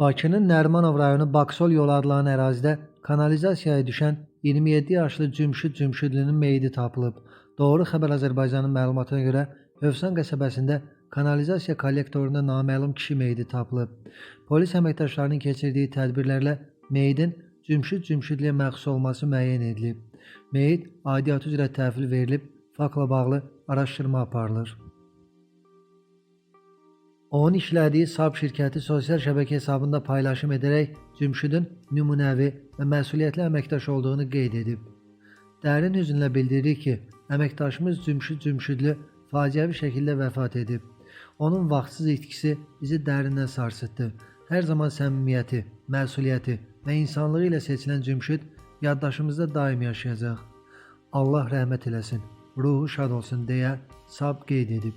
Bakının Nərimanov rayonu Baksol yolu adlanan ərazidə kanalizasiyaya düşən 27 yaşlı Cümşüd Cümşüdlünün meyidi tapılıb. Doğru Xəbər Azərbaycanın məlumatına görə Hövsan qəsəbəsində kanalizasiya kollektorunda naməlum kişi meyidi tapılıb. Polis əməkdaşlarının keçirdiyi tədbirlərlə meyidin Cümşüd Cümşüdlüyə məxsus olması müəyyən edilib. Meyid aidiyyatı üzrə təhvil verilib, faktla bağlı araşdırma aparılır. Onun işlədiyi SAP şirkəti sosial şəbəkə hesabında paylaşım edərək Cümşüdün nümunəvi və məsuliyyətli əməkdaş olduğunu qeyd edib. Dərin hüznlə bildiririk ki, əməkdaşımız Cümşüd Cümşüdlü faciəvi şəkildə vəfat edib. Onun vaxtsız itkisi bizi dərindən sarsıtdı. Hər zaman səmimiyyəti, məsuliyyəti və insanlığı ilə seçilən Cümşüd yaddaşımızda daim yaşayacaq. Allah rəhmət eləsin, ruhu şad olsun deyə SAP qeyd edib.